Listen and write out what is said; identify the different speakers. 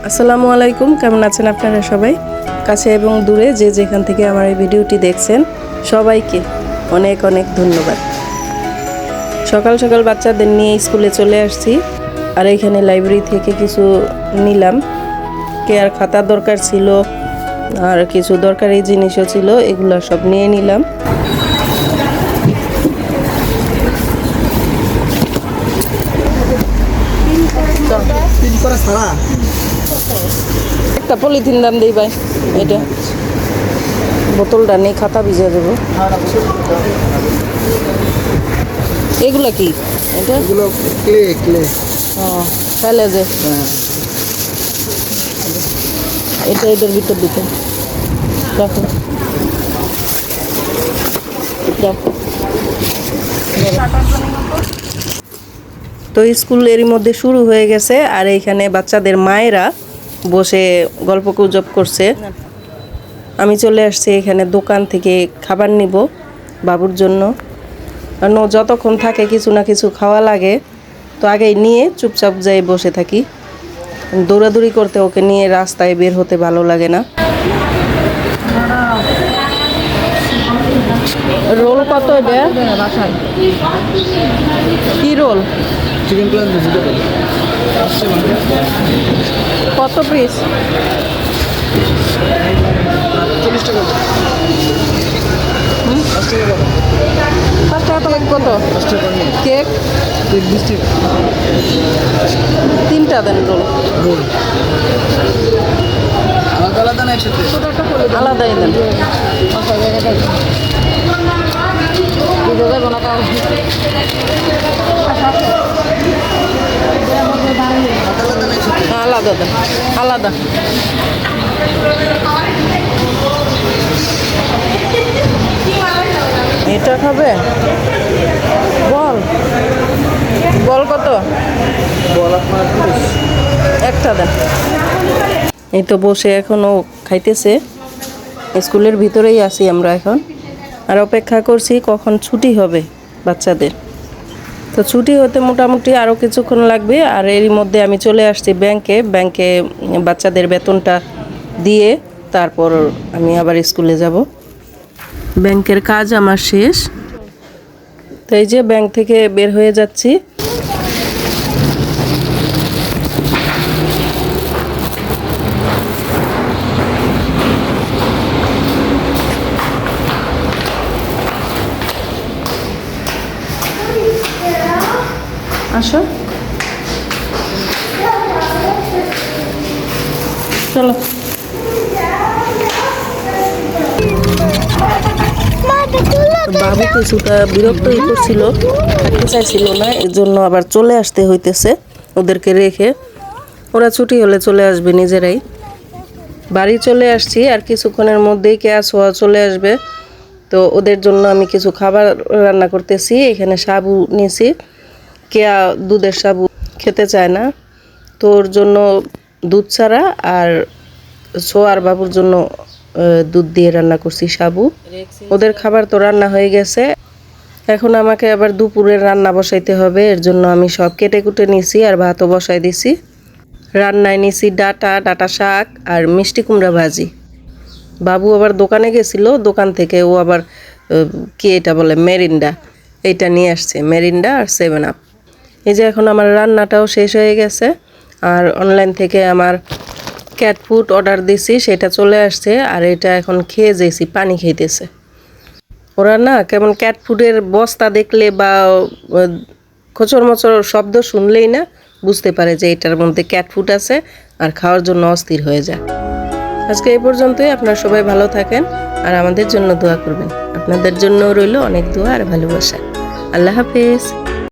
Speaker 1: আসসালামু আলাইকুম, কেমন আছেন আপনারা সবাই? কাছে এবং দূরে যে যেখান থেকে আমার এই ভিডিওটি দেখছেন সবাইকে অনেক অনেক ধন্যবাদ। সকাল সকাল বাচ্চাদের নিয়ে স্কুলে চলে আসছি, আর এখানে লাইব্রেরি থেকে কিছু নিলাম। কেয়ার খাতা দরকার ছিল আর কিছু দরকারি জিনিসও ছিল, এগুলো সব নিয়ে নিলাম। একটা পলিথিন দাম দিই ভাই, এটা বোতলটা নেই, খাতা ভিজে দেবো। এগুলা কি? এটা
Speaker 2: ক্লে
Speaker 1: ফেলে যে এটা এটার ভিতর দিতে দেখো দেখো। তো স্কুল এরই মধ্যে শুরু হয়ে গেছে, আর এইখানে বাচ্চাদের মায়েরা বসে গল্প গুজব করছে। আমি চলে আসছি এখানে দোকান থেকে খাবার নিব বাবুর জন্য, কারণ ও যতক্ষণ থাকে কিছু না কিছু খাওয়া লাগে, তো আগেই নিয়ে চুপচাপ যাই বসে থাকি। দৌড়াদৌড়ি করতে ওকে নিয়ে রাস্তায় বের হতে ভালো লাগে না। রোল কত এটা? কি রোল?
Speaker 2: চিকেন প্লাস ভেজিটেবল
Speaker 1: কত পিস?
Speaker 2: 40 টাকা।
Speaker 1: 5 টাকা তো লাগে। কত?
Speaker 2: 5 টাকা নিয়ে
Speaker 1: কেক?
Speaker 2: কেক 20 টাকা।
Speaker 1: 3টা দেন রোল।
Speaker 2: আলাদা আলাদা না একসাথে?
Speaker 1: আলাদাই দেন। আলাদা দেন, আলাদা। এটা খাবে? বল বল কত?
Speaker 2: বল আপনার
Speaker 1: একটা দেন। এই তো বসে এখনো খাইতেছে, স্কুলের ভিতরেই আছি আমরা এখন, আর অপেক্ষা করছি কখন ছুটি হবে বাচ্চাদের। তো ছুটি হতে মোটামুটি আরও কিছুক্ষণ লাগবে। আর এরই মধ্যে আমি চলে আসছি ব্যাংকে বাচ্চাদের বেতনটা দিয়ে তারপর আমি আবার স্কুলে যাব। ব্যাংকের কাজ আমার শেষ, তো এই যে ব্যাংক থেকে বের হয়ে যাচ্ছি। আসো, চলো। বাবু কিছুটা বিরক্তই করছিল, থাকতে চাইছিল না, এর জন্য আবার চলে আসতে হইতেছে ওদেরকে রেখে। ওরা ছুটি হলে চলে আসবে নিজেরাই। বাড়ি চলে আসছি, আর কিছুক্ষণের মধ্যেই কেয়া সোয়া চলে আসবে। তো ওদের জন্য আমি কিছু খাবার রান্না করতেছি। এখানে সাবু নিয়েছি, কেয়া দুধের সাবু খেতে চায় না, তো ওর জন্য দুধ ছাড়া, আর সোয়ার বাবুর জন্য দুধ দিয়ে রান্না করছি সাবু। ওদের খাবার তো রান্না হয়ে গেছে, এখন আমাকে আবার দুপুরের রান্না বসাইতে হবে। এর জন্য আমি সব কেটে কুটে নিছি আর ভাতও বসাই দিছি। রান্নায় নিছি ডাটা শাক আর মিষ্টি কুমড়া ভাজি। বাবু আবার দোকানে গেছিল, দোকান থেকে ও আবার কি এটা বলে মেরিন্ডা, এইটা নিয়ে আসছে, মেরিন্ডা আর 7 আপ। এই যে এখন আমার রান্নাটাও শেষ হয়ে গেছে, আর অনলাইন থেকে আমার ক্যাট ফুড অর্ডার দিছি, সেটা চলে আসছে। আর এটা এখন খেয়ে যেছি, পানি খাইতেছে। ওরা না কেমন ক্যাট ফুডের বস্তা দেখলে বা খোঁচর মোচর শব্দ শুনলেই না বুঝতে পারে যে এটার মধ্যে ক্যাট ফুড আছে, আর খাওয়ার জন্য অস্থির হয়ে যায়। আজকে এই পর্যন্তই। আপনারা সবাই ভালো থাকেন আর আমাদের জন্য দোয়া করবেন। আপনাদের জন্য রইল অনেক দোয়া আর ভালোবাসা। আল্লাহ হাফেজ।